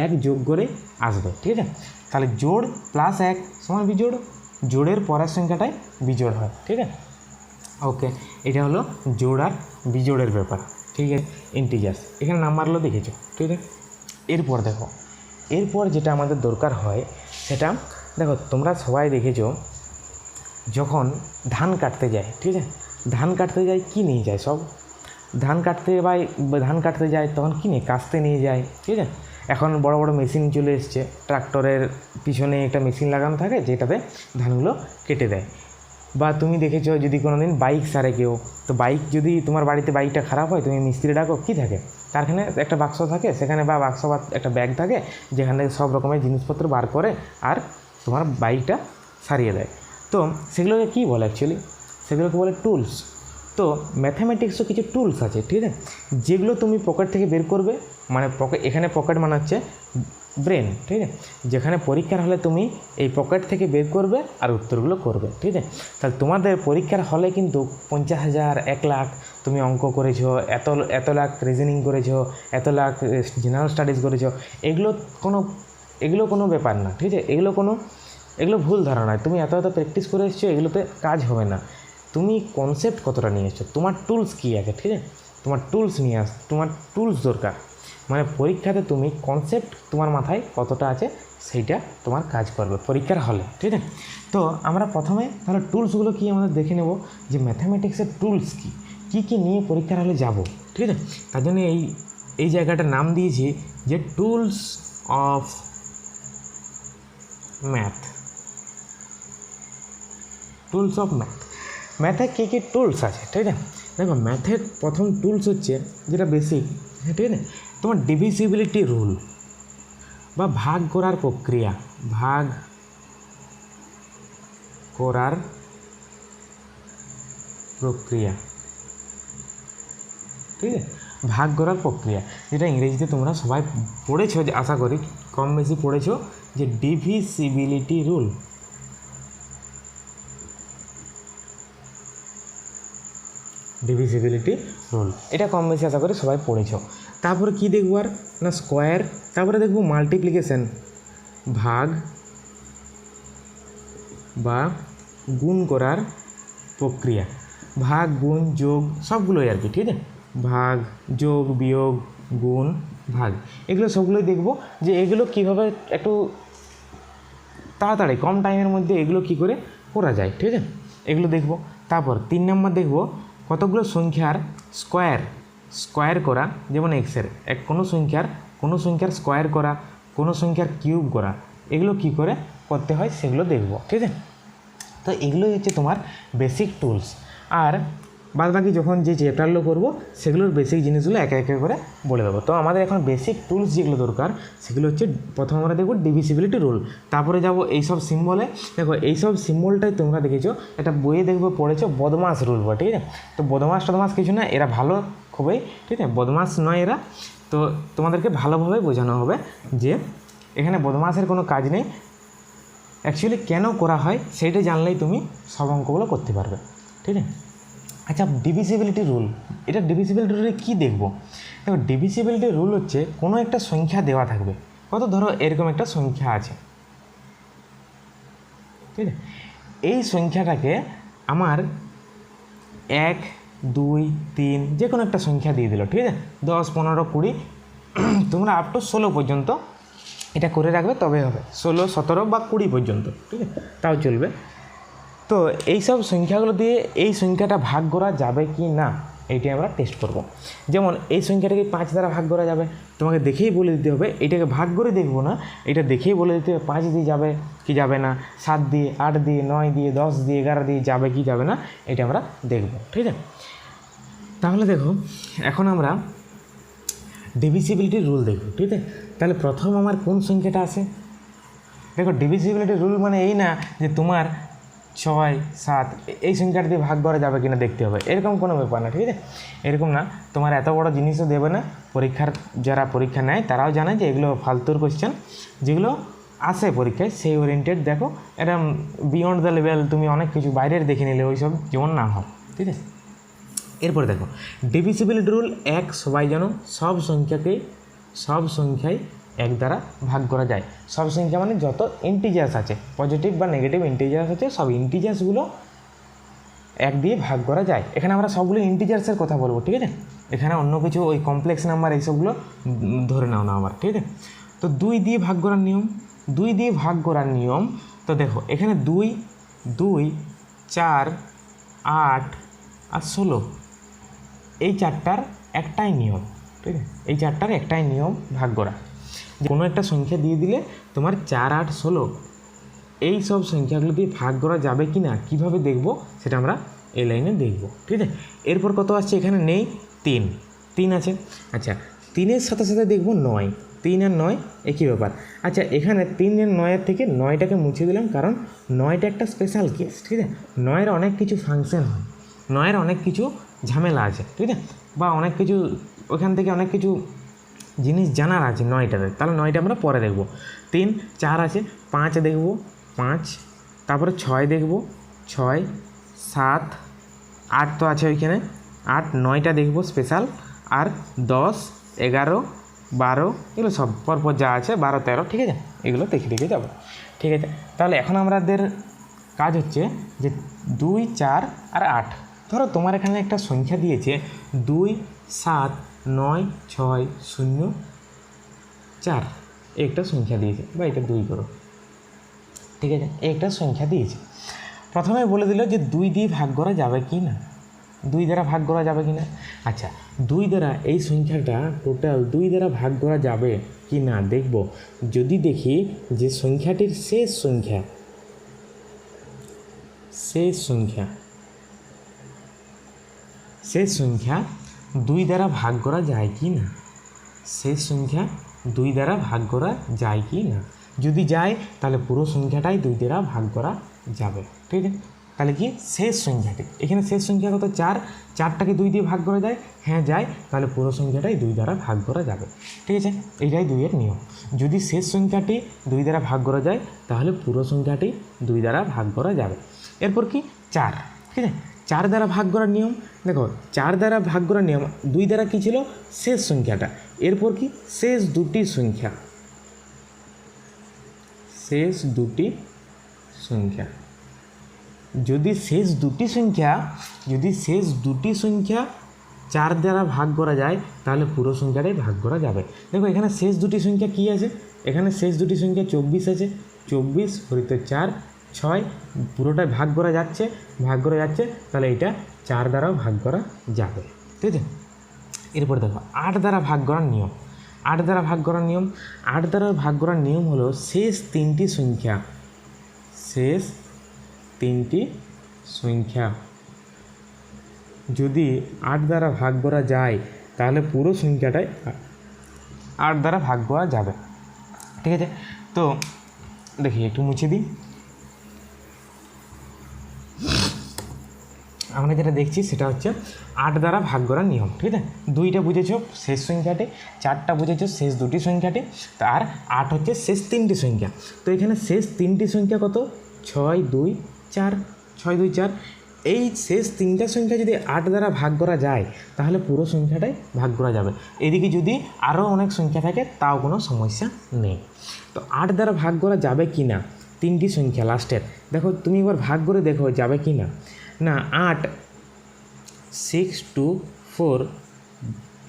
1 যোগ করে আসবে, ঠিক আছে। তাহলে জোড় + 1 সমান বিজোড়, জোড়ের পরের সংখ্যাটাই বিজোড় হয়, ঠিক আছে। ওকে, এটা হলো জোড় আর বিজোড়ের ব্যাপার, ঠিক আছে। ইন্টিজার্স এখানে নাম্বারগুলো দেখেছো, ঠিক আছে। এরপর যেটা আমাদের দরকার হয় সেটা দেখো, তোমরা সবাই দেখেছো যখন ধান কাটতে যায়, ঠিক আছে, ধান কাটতে যায় কি নিয়ে যায়? সব ধান কাটতে যায় তখন কি নিয়ে? কাস্তে নিয়ে যায়, ঠিক আছে। এখন বড় বড় মেশিন চলে এসছে, ট্রাক্টরের পিছনে একটা মেশিন লাগানো থাকে যেটাতে ধানগুলো কেটে দেয়। বা তুমি দেখেছো যদি কোনো দিন বাইক সারে কেউ, তো যদি তোমার বাড়িতে বাইকটা খারাপ হয়, তুমি মিস্ত্রি ডাকো, কী থাকে? কারখানে একটা বাক্স থাকে সেখানে, বা বাক্স বা একটা ব্যাগ থাকে যেখানে সব রকমের জিনিসপত্র বার করে আর তোমার বাইকটা সারিয়ে দেয়। তো সেগুলোকে কী বলে? অ্যাকচুয়ালি সেগুলোকে বলে টুলস। তো ম্যাথামেটিক্সও কিছু টুলস আছে, ঠিক আছে, যেগুলো তুমি পকেট থেকে বের করবে, মানে এখানে পকেট মানে হচ্ছে ব্রেন, ঠিক আছে, যেখানে পরীক্ষার হলে তুমি এই পকেট থেকে বের করবে আর উত্তরগুলো করবে, ঠিক আছে। তাহলে তোমাদের পরীক্ষার হলে কিন্তু 50,000, 1 লাখ তুমি অঙ্ক করেছো, এত লাখ রিজনিং করেছো, এত লাখ জেনারেল স্টাডিজ করেছো, এগুলো কোনো ব্যাপার না, ঠিক আছে। এগুলো ভুল ধারণা। তুমি এত প্র্যাকটিস করে এসছো, এগুলোতে কাজ হবে না। তুমি কনসেপ্ট কতটা নিয়ে এসছো, তোমার টুলস কী আছে, ঠিক আছে, তোমার টুলস দরকার। মানে পরীক্ষাতে তুমি কনসেপ্ট তোমার মাথায় কতটা আছে সেইটা তোমার কাজ করবে পরীক্ষার হলে, ঠিক আছে। তো আমরা প্রথমে তাহলে টুলসগুলো কি আমাদের দেখে নেব, যে ম্যাথামেটিক্সের টুলস কী নিয়ে পরীক্ষার হলে যাব, ঠিক আছে। তার জন্য এই জায়গাটার নাম দিয়েছি যে টুলস অফ ম্যাথ। ম্যাথে কী টুলস আছে, ঠিক আছে। দেখো ম্যাথের প্রথম টুলস হচ্ছে যেটা বেসিক, ঠিক আছে, তোমার ডিভিজিবিলিটি রুল বা ভাগ করার প্রক্রিয়া, ঠিক আছে, ভাগ করার প্রক্রিয়া, যেটা ইংরেজিতে তোমরা সবাই পড়েছো, যে আশা করি কম বেশি পড়েছো, যে ডিভিজিবিলিটি রুল। এটা কম বেশি আশা করি সবাই পড়েছো। তারপরে কি দেখবো আর না, স্কোয়ার। তারপরে দেখবো মাল্টিপ্লিকেশন, ভাগ বা গুণ করার প্রক্রিয়া, ভাগ গুণ যোগ সবগুলোই আর কি, ঠিক আছে, ভাগ যোগ বিয়োগ গুণ ভাগ, এগুলো সবগুলোই দেখবো যে এগুলো কীভাবে একটু তাড়াতাড়ি কম টাইমের মধ্যে এগুলো কী করে করা যায়, ঠিক আছে, এগুলো দেখবো। তারপর 3 নম্বর দেখবো কতগুলো সংখ্যার স্কোয়ার করা, যেমন এক্সের কোনো সংখ্যার স্কোয়ার করা, কোনো সংখ্যার কিউব করা, এগুলো কী করে করতে হয় সেগুলো দেখবো, ঠিক আছে। তো এগুলোই হচ্ছে তোমার বেসিক টুলস। আর বাদবাকি যখন যে চ্যাপ্টারগুলো করবো সেগুলোর বেসিক জিনিসগুলো একে একে করে বলে দেবো। তো আমাদের এখন বেসিক টুলস যেগুলো দরকার সেগুলো হচ্ছে, প্রথম আমরা দেখবো ডিভিজিবিলিটি রুল, তারপরে যাবো এইসব সিম্বলে। দেখো এইসব সিম্বলটাই তোমরা দেখেছো, একটা বইয়ে দেখবো পড়েছো, বদমাস রুল, ঠিক আছে। তো বদমাস কিছু না, এরা ভালো খুবই, ঠিক আছে, বদমাস নয় এরা। তো তোমাদেরকে ভালোভাবে বোঝানো হবে যে এখানে বদমাসের কোনো কাজ নেই, অ্যাকচুয়ালি কেন করা হয় সেইটা জানলেই তুমি সব অঙ্কগুলো করতে পারবে, ঠিক আছে। আচ্ছা, ডিভিজিবিলিটি রুল, এটা ডিভিজিবিলিটি রুলে কী দেখব? দেখো, ডিভিজিবিলিটি রুল হচ্ছে কোনো একটা সংখ্যা দেওয়া থাকবে, কত ধরো এরকম একটা সংখ্যা আছে, ঠিক আছে? এই সংখ্যাটাকে আমার 1, 2, 3 যে কোনো একটা সংখ্যা দিয়ে দিল, ঠিক আছে? 10, 15, 20 তোমরা আপ টু 16 পর্যন্ত এটা করে রাখবে, তবে হবে 16, 17 বা 20 পর্যন্ত, ঠিক আছে? তাও চলবে। তো এইসব সংখ্যাগুলো দিয়ে এই সংখ্যাটা ভাগ করা যাবে কি না এইটি আমরা টেস্ট করব। যেমন এই সংখ্যাটাকে 5 দ্বারা ভাগ করা যাবে, তোমাকে দেখেই বলে দিতে হবে, এটাকে ভাগ করে দেখবো না, এটা দেখেই বলে দিতে হবে 5 দিয়ে যাবে কি যাবে না, 7 দিয়ে, 8 দিয়ে, 9 দিয়ে, 10 দিয়ে, 11 দিয়ে যাবে কি যাবে না, এটা আমরা দেখব, ঠিক আছে? তাহলে দেখো, এখন আমরা ডিভিজিবিলিটি রুল দেখব, ঠিক আছে? তাহলে প্রথম আমার কোন সংখ্যাটা আসে? দেখো, ডিভিজিবিলিটি রুল মানে এই না যে তোমার 6, 7 এই সংখ্যাটা দিয়ে ভাগ করা যাবে কিনা দেখতে হবে, এরকম কোনো ব্যাপার না, ঠিক আছে? এরকম না, তোমার এত বড় জিনিসও দেবে না। যারা পরীক্ষা নেয় তারাও জানে যে এগুলো ফালতুর কোশ্চেন, যেগুলো আসে পরীক্ষায় সেই ওরিয়েন্টেড। দেখো, এটা বিয়ন্ড দ্য লেভেল, তুমি অনেক কিছু বাইরের দেখে নিলে ওইসব যেমন না হয়, ঠিক আছে? এরপরে দেখো, ডিভিজিবিলিটি রুল এক, সবাই জানো সব সংখ্যাই 1 দ্বারা ভাগ করা যায়। সব সংখ্যা মানে যত ইন্টিজার্স আছে, পজিটিভ বা নেগেটিভ ইন্টিজার্স আছে, সব ইন্টিজার্সগুলো 1 দিয়ে ভাগ করা যায়। এখানে আমরা সবগুলো ইন্টিজার্সের কথা বলবো, ঠিক আছে? এখানে অন্য কিছু ওই কমপ্লেক্স নাম্বার এইসবগুলো ধরে নাও না আমার, ঠিক আছে? তো 2 দিয়ে ভাগ করার নিয়ম, 2 দিয়ে ভাগ করার নিয়ম, তো দেখো এখানে 2, 4, 8 আর 16 এই 4টার একটাই নিয়ম, ঠিক আছে? এই 4টার একটাই নিয়ম ভাগ করা। কোনো একটা সংখ্যা দিয়ে দিলে তোমার 4, 8, 16 এই সব সংখ্যাগুলো দিয়ে ভাগ করা যাবে কি না কীভাবে দেখব সেটা আমরা এই লাইনে দেখব, ঠিক আছে? এরপর কত আসছে? এখানে নেই 3 আছে। আচ্ছা, 3-এর সাথে সাথে দেখব 9, 3 আর 9 একই ব্যাপার। আচ্ছা, এখানে 3 আর 9-এর থেকে 9টাকে মুছে দিলাম, কারণ 9টা একটা স্পেশাল কেস, ঠিক আছে? 9-এর অনেক কিছু ফাংশন হয়, 9-এর অনেক কিছু ঝামেলা আছে, ঠিক আছে? বা অনেক কিছু ওখান থেকে অনেক কিছু জিনিস জানার আছে 9টাতে, তাহলে 9টা আমরা পরে দেখব। 3, 4 আছে, 5 দেখব, 5, তারপরে 6 দেখব, 6, 7, 8 তো আছে ওইখানে, 8, 9টা দেখব স্পেশাল, আর 10, 11, 12 এগুলো সব পরপর যা আছে 12, 13, ঠিক আছে? এগুলো দেখে দেখে যাবো, ঠিক আছে? তাহলে এখন আমাদের কাজ হচ্ছে যে 2, 4 আর 8। ধরো তোমার এখানে একটা সংখ্যা দিয়েছে 2, 7, 9, 6, 0, 4 একটা সংখ্যা দিয়েছে, বা এটা 2 করো, ঠিক আছে? একটা সংখ্যা দিয়েছে, প্রথমে বলে দিল যে 2 দিয়ে ভাগ করা যাবে কি না, 2 দ্বারা ভাগ করা যাবে কি না। আচ্ছা, 2 দ্বারা এই সংখ্যাটা টোটাল 2 দ্বারা ভাগ করা যাবে কি না দেখব। যদি দেখি যে সংখ্যাটির শেষ সংখ্যা 2 দ্বারা ভাগ করা যায় কি না, শেষ সংখ্যা 2 দ্বারা ভাগ করা যায় কি না। যদি যায় তাহলে পুরো সংখ্যাটাই 2 দ্বারা ভাগ করা যাবে, ঠিক আছে? তাহলে কি শেষ সংখ্যাটি, এখানে শেষ সংখ্যা কত? 4, 4টাকে 2 দিয়ে ভাগ করা যায়, হ্যাঁ যায়, তাহলে পুরো সংখ্যাটাই 2 দ্বারা ভাগ করা যাবে, ঠিক আছে? এইটাই 2-এর নিয়ম। যদি শেষ সংখ্যাটি 2 দ্বারা ভাগ করা যায় তাহলে পুরো সংখ্যাটি 2 দ্বারা ভাগ করা যাবে। এরপর কি 4, ঠিক আছে? 4 দ্বারা ভাগ করার নিয়ম, দেখো 4 দ্বারা ভাগ করার নিয়ম, 2 দ্বারা কী ছিল? শেষ সংখ্যাটা। এরপর কি শেষ দুটি সংখ্যা, যদি শেষ দুটি সংখ্যা 4 দ্বারা ভাগ করা যায় তাহলে পুরো সংখ্যাটাই ভাগ করা যাবে। দেখো এখানে শেষ দুটি সংখ্যা কী আছে? এখানে শেষ দুটি সংখ্যা 24 আছে, 24 হরিত 4, 6 পুরোটাই ভাগ করা যাচ্ছে, তাহলে এটা 4 দ্বারাও ভাগ করা যাবে, ঠিক আছে? এরপর দেখো 8 দ্বারা ভাগ করার নিয়ম, 8 দ্বারা ভাগ করার নিয়ম হলো শেষ তিনটি সংখ্যা যদি 8 দ্বারা ভাগ করা যায় তাহলে পুরো সংখ্যাটাই 8 দ্বারা ভাগ করা যাবে, ঠিক আছে? তো দেখি একটু মুছে দিই। আমরা যেটা দেখছি সেটা হচ্ছে 8 দ্বারা ভাগ করার নিয়ম, ঠিক আছে? 2টা বুঝেছো শেষ সংখ্যাটি, 4টা বুঝেছো শেষ দুটি সংখ্যাটি, আর 8 হচ্ছে শেষ তিনটি সংখ্যা। তো এখানে শেষ তিনটি সংখ্যা কত? 6, 2, 4, 6, 2, 4। এই শেষ তিনটা সংখ্যা যদি 8 দ্বারা ভাগ করা যায় তাহলে পুরো সংখ্যাটাই ভাগ করা যাবে। এদিকে যদি আরও অনেক সংখ্যা থাকে তাও কোনো সমস্যা নেই। তো 8 দ্বারা ভাগ করা যাবে কি না তিনটি সংখ্যা লাস্টের, দেখো তুমি একবার ভাগ করে দেখো যাবে কি না। না 8 6 2 4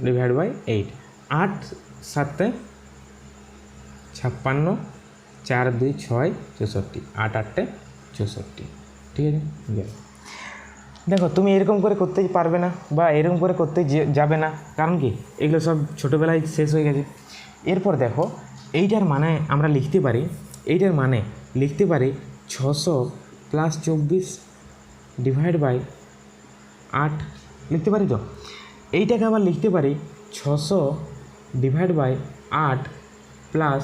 ডিভাইড বাই 8, 8 7 56, 4 2 6 64, 8 8 64, ঠিক আছে। দেখো তুমি এরকম করে করতেই পারবে না বা এরকম করে করতে যাবে না, কারণ কি এগুলো সব ছোটোবেলায় শেষ হয়ে গেছে। এরপর দেখো এইটার মানে আমরা লিখতে পারি, এইটার মানে লিখতে পারি 600 প্লাস 24 ডিভাইড বাই 8 লিখতে পারি। তো এইটাকে আবার লিখতে পারি 600 divide by 8 plus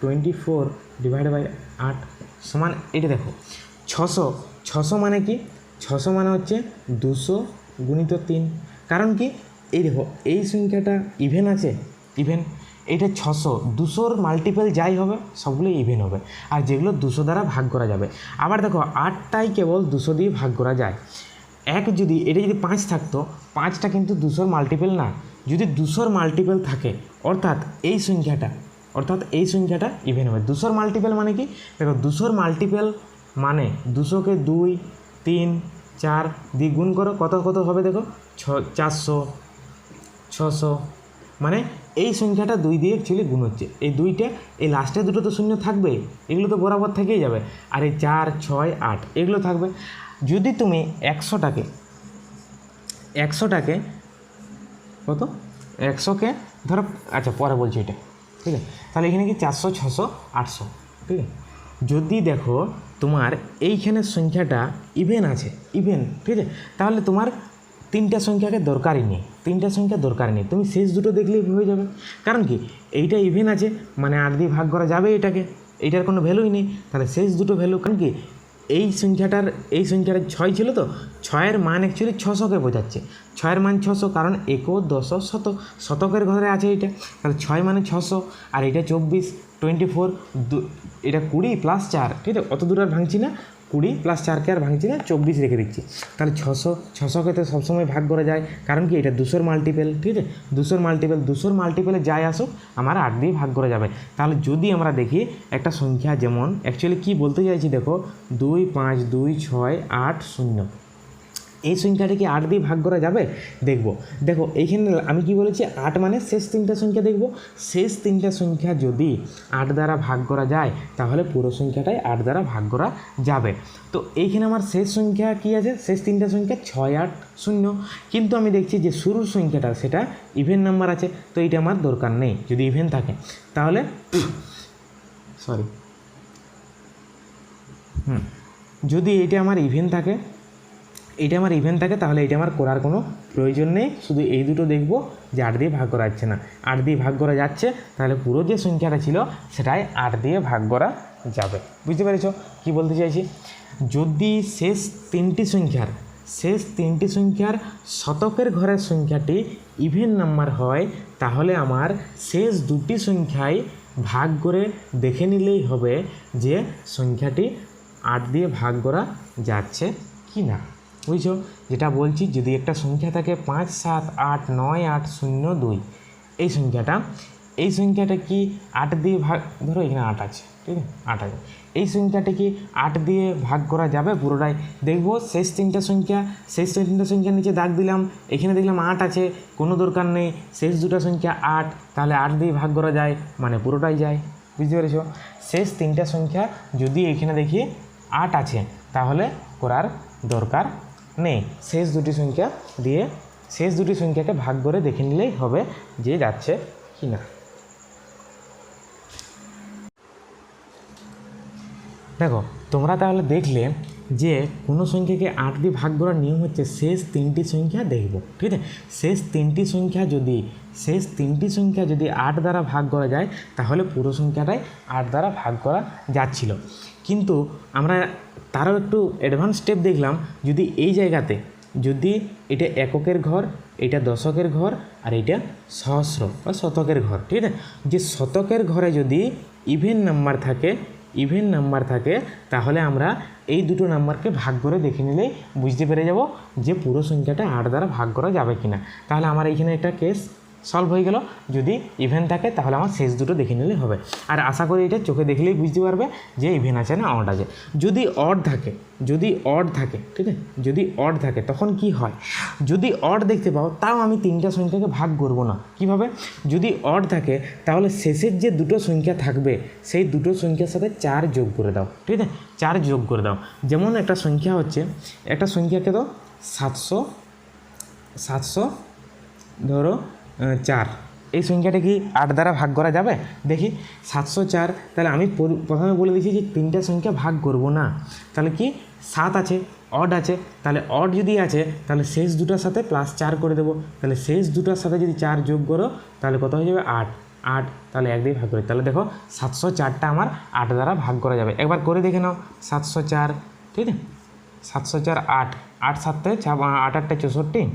24 divide by 8 সমান, এটা দেখো 600 মানে কি, 600 মানে হচ্ছে 200 গুণিত 3, কারণ কি এই দেখো এই সংখ্যাটা ইভেন আছে, ইভেন এইটা 600 200-র মাল্টিপল যাই হবে সবগুলো ইভেন হবে, আর যেগুলো 200 দ্বারা ভাগ করা যাবে। আবার দেখো 8টাই কেবল 200 দিয়ে ভাগ করা যায়। যদি এটা যদি 5 থাকতো, 5টা কিন্তু 200-র মাল্টিপল না। যদি 200-র মাল্টিপল থাকে অর্থাৎ এই সংখ্যাটা ইভেন হবে। 200-র মাল্টিপল মানে কি, দেখো 200-র মাল্টিপল মানে 200কে 2 3 4 দিয়ে গুণ করো, কত কত হবে দেখো 400 600, মানে এই সংখ্যাটা 2 দিয়ে অ্যাকচুয়ালি গুণ হচ্ছে। এই 2টা এই লাস্টের দুটো তো শূন্য থাকবে, এগুলো তো বরাবর থেকেই যাবে, আর এই 4 6 8 এগুলো থাকবে। যদি তুমি 100টাকে কত 100কে ধরো, আচ্ছা পরে বলছি এটা, ঠিক আছে। তাহলে এখানে কি 400 600 800, ঠিক আছে। যদি দেখো তোমার এইখানের সংখ্যাটা ইভেন আছে, ইভেন, ঠিক আছে, তাহলে তোমার তিনটা সংখ্যা দরকারই নেই, তুমি শেষ দুটো দেখলেই হয়ে যাবে। কারণ কি এইটা ইভেন আছে মানে 8 দিয়ে ভাগ করা যাবে এটাকে, এইটার কোনো ভ্যালুই নেই, তাহলে শেষ দুটো ভ্যালু। কারণ কি এই সংখ্যাটা 6 ছিল, তো 6-এর মান অ্যাকচুয়ালি 600কে বোঝাচ্ছে, 6-এর মান 600, কারণ 1 10 শত, শতকের ঘরে আছে এইটা, তাহলে 6 মানে 600, আর এটা 24 24 এটা 20 প্লাস 4, ঠিক আছে, অত দূর আর ভাঙছি না, 20 প্লাস 4কে আর ভাঙছি না, 24 রেখে দিচ্ছি। তাহলে 600কে তো সবসময় ভাগ করা যায়, কারণ কি এটা 200-র মাল্টিপল, ঠিক আছে, 200-র মাল্টিপলে যাই আসুক আমার 8 দিয়ে ভাগ করা যাবে। তাহলে যদি আমরা দেখি একটা সংখ্যা, যেমন অ্যাকচুয়ালি কি বলতে চাইছি দেখো 2 5 2 6 8 0, এই সংখ্যাটা কি 8 দিয়ে ভাগ করা যাবে? দেখো এইখানে আমি কি বলেছি, 8 মানে শেষ তিনটা সংখ্যা দেখব, শেষ তিনটা সংখ্যা যদি 8 দ্বারা ভাগ করা যায় তাহলে পুরো সংখ্যাটাই 8 দ্বারা ভাগ করা যাবে। তো এইখানে আমার শেষ সংখ্যা কি আছে, শেষ তিনটা সংখ্যা 6 8 0, কিন্তু আমি দেখছি যে শুরুর সংখ্যাটা সেটা ইভেন নাম্বার আছে, তো এইটা আমার দরকার নেই। যদি ইভেন থাকে তাহলে যদি এইটা আমার ইভেন থাকে, তাহলে এটা আমার করার কোনো প্রয়োজন নেই, শুধু এই দুটো দেখব যে 8 দিয়ে ভাগ করা যাচ্ছে না, 8 দিয়ে ভাগ করা যাচ্ছে তাহলে পুরো যে সংখ্যাটা ছিল সেটাই 8 দিয়ে ভাগ করা যাবে। বুঝতে পেরেছ কি বলতে চাইছি? যদি শেষ তিনটি সংখ্যার শতকের ঘরের সংখ্যাটি ইভেন নাম্বার হয় তাহলে আমার শেষ দুটি সংখ্যায় ভাগ করে দেখে নিলেই হবে যে সংখ্যাটি 8 দিয়ে ভাগ করা যাচ্ছে কি না। বুঝছো যেটা বলছি? যদি একটা সংখ্যা থাকে 5 7 8 9 8 0 2, এই সংখ্যাটা কি 8 দিয়ে ভাগ, ধরো এখানে 8 আছে, ঠিক আছে, 8 আছে, এই সংখ্যাটা কি 8 দিয়ে ভাগ করা যাবে পুরোটাই? দেখবো শেষ তিনটা সংখ্যার নিচে দাগ দিলাম, এখানে দেখলাম 8 আছে, কোনো দরকার নেই, শেষ দুটো সংখ্যা 8, তাহলে 8 দিয়ে ভাগ করা যায় মানে পুরোটাই যায়। বুঝতে পেরেছো? শেষ তিনটা সংখ্যা যদি এখানে দেখি 8 আছে তাহলে করার দরকার নেই, শেষ দুটি সংখ্যাকে ভাগ করে দেখে নিলেই হবে যে যাচ্ছে কি না। দেখো তোমরা তাহলে দেখলে যে কোনো সংখ্যাকে 8 দিয়ে ভাগ করার নিয়ম হচ্ছে শেষ তিনটি সংখ্যা দেখব, ঠিক আছে। শেষ তিনটি সংখ্যা যদি 8 দ্বারা ভাগ করা যায় তাহলে পুরো সংখ্যাটাই 8 দ্বারা ভাগ করা যাচ্ছিল। কিন্তু আমরা তারও একটু অ্যাডভান্স স্টেপ দেখলাম, যদি এই জায়গাতে যদি এটা এককের ঘর, এটা দশকের ঘর, আর এটা সহস্র বা শতকের ঘর, ঠিক আছে, যে শতকের ঘরে যদি ইভেন নাম্বার থাকে ইভেন নাম্বার থাকে তাহলে আমরা এই দুটো নাম্বারকে ভাগ করে দেখে নিলেই বুঝতে পেরে যাব যে পুরো সংখ্যাটা 8 দ্বারা ভাগ করা যাবে কি না। তাহলে আমার এইখানে একটা কেস সলভ হয়ে গেল। যদি ইভেন থাকে তাহলে আমার শেষ দুটো দেখে নিলেই হবে। আর আশা করি এটা চোখে দেখলেই বুঝতে পারবে যে ইভেন আছে না অড আছে। যদি অড থাকে ঠিক আছে, যদি অড থাকে তখন কি হয়, যদি অড দেখতে পাও তাও আমি তিনটা সংখ্যাকে ভাগ করব না। কিভাবে? যদি অড থাকে তাহলে শেষের যে দুটো সংখ্যা থাকবে সেই দুটো সংখ্যার সাথে 4 যোগ করে দাও। ঠিক আছে, 4 যোগ করে দাও। যেমন একটা সংখ্যা হচ্ছে, একটা সংখ্যাকে তো 700 ধরো 4, এই সংখ্যাটা কি 8 দ্বারা ভাগ করা যাবে? দেখি 704। তাহলে আমি প্রথমে বলে দিয়েছি যে তিনটা সংখ্যা ভাগ করব না। তাহলে কি 7 আছে, অড আছে, তাহলে অড যদি আছে তাহলে শেষ দুটোর সাথে +4 করে দেবো। তাহলে শেষ দুটোর সাথে যদি 4 যোগ করো তাহলে কত হয়ে যাবে? 8। তাহলে 1 দিয়ে ভাগ করি, তাহলে দেখো 704টা আমার 8 দ্বারা ভাগ করা যাবে। একবার করে দেখে নাও 704, ঠিক আছে, 704 8, 8 7 8 8 64,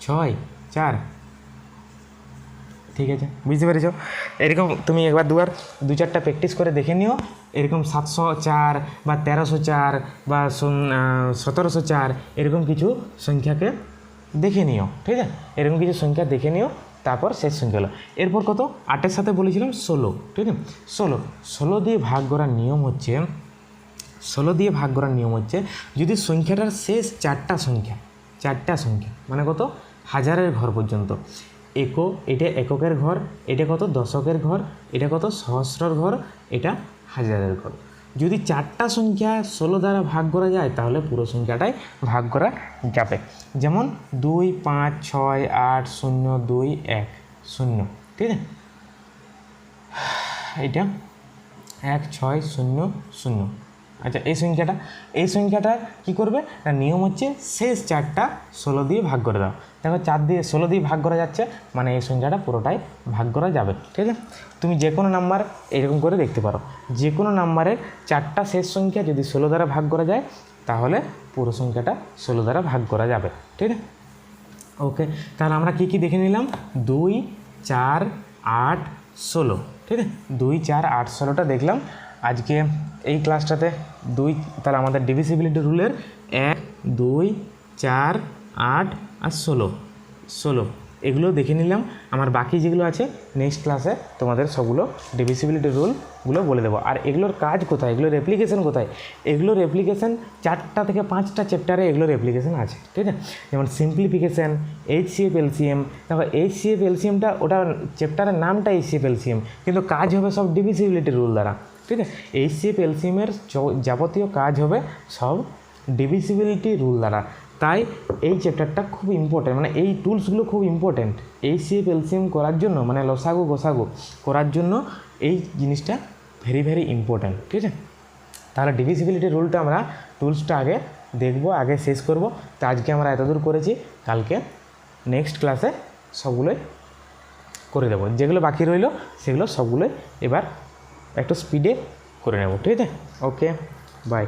6 4। ঠিক আছে, বুঝতে পেরেছ? এরকম তুমি একবার দুবার 2-4টা প্র্যাকটিস করে দেখে নিও। এরকম 704 বা 1304 বা 1704 এরকম কিছু সংখ্যাকে দেখে নিও। ঠিক আছে, এরকম কিছু সংখ্যা দেখে নিও, তারপর শেষ সংখ্যা হলো। এরপর কত? 8-এর সাথে বলেছিলাম 16। ঠিক আছে, 16 দিয়ে ভাগ করার নিয়ম হচ্ছে, 16 দিয়ে ভাগ করার নিয়ম হচ্ছে যদি সংখ্যাটার শেষ 4টা সংখ্যা মানে কত? হাজারের ঘর পর্যন্ত। এটা এককের ঘর, এটা কত? দশকের ঘর, এটা কত? সহস্রর ঘর, এটা হাজারের ঘর। যদি 4টা সংখ্যা 16 দ্বারা ভাগ করা যায় তাহলে পুরো সংখ্যাটাই ভাগ করা যাবে। যেমন 2 5 6 8 0 2 1 0। ঠিক আছে, এটা 1 6 0 0। আচ্ছা, এই সংখ্যাটা কী করবে না, নিয়ম হচ্ছে শেষ 4টা 16 দিয়ে ভাগ করে দাও। দেখো 16 দিয়ে ভাগ করা যাচ্ছে, মানে এই সংখ্যাটা পুরোটাই ভাগ করা যাবে। ঠিক আছে, তুমি যে কোনো নাম্বার এরকম করে দেখতে পারো, যে কোনো নাম্বারের 4টা শেষ সংখ্যা যদি 16 দ্বারা ভাগ করা যায় তাহলে পুরো সংখ্যাটা 16 দ্বারা ভাগ করা যাবে। ঠিক আছে, ওকে। তাহলে আমরা কী দেখে নিলাম? 2 4 8 16। ঠিক আছে, 2 4 8 16টা দেখলাম আজকে এই ক্লাসটাতে। তাহলে আমাদের ডিভিসিবিলিটি রুলের 1 2 4 8 আর 16 এগুলো দেখে নিলাম। আমার বাকি যেগুলো আছে নেক্সট ক্লাসে তোমাদের সবগুলো ডিভিসিবিলিটি রুলগুলো বলে দেবো। আর এগুলোর কাজ কোথায়, এগুলোর অ্যাপ্লিকেশন কোথায়? এগুলোর অ্যাপ্লিকেশন 4টা থেকে 5টা চ্যাপ্টারে এগুলোর অ্যাপ্লিকেশন আছে। ঠিক আছে, যেমন সিম্পলিফিকেশান, HCF LCM। দেখো HCF LCMটা ওটা চ্যাপ্টারের নামটা HCF LCM, কিন্তু কাজ হবে সব ডিভিসিবিলিটি রুল দ্বারা। ঠিক আছে, HCF LCM এর যাবতীয় কাজ হবে সব ডিভিসিবিলিটি রুল দ্বারা। তাই এই চ্যাপ্টারটা খুব ইম্পর্টেন্ট, মানে এই টুলসগুলো খুব ইম্পর্টেন্ট HCF LCM করার জন্য, মানে লসাগু গোসাগু করার জন্য এই জিনিসটা ভেরি ইম্পর্টেন্ট। ঠিক আছে, তাহলে ডিভিসিবিলিটি রুলটা আমরা টুলসটা আগে দেখব, আগে শেষ করব। তো আজকে আমরা এতদূর করেছি, কালকে নেক্সট ক্লাসে সবগুলোই করে দেবো। যেগুলো বাকি রইলো সেগুলো সবগুলোই এবার একটু স্পিডে করে নেব। ঠিক আছে, ওকে, বাই।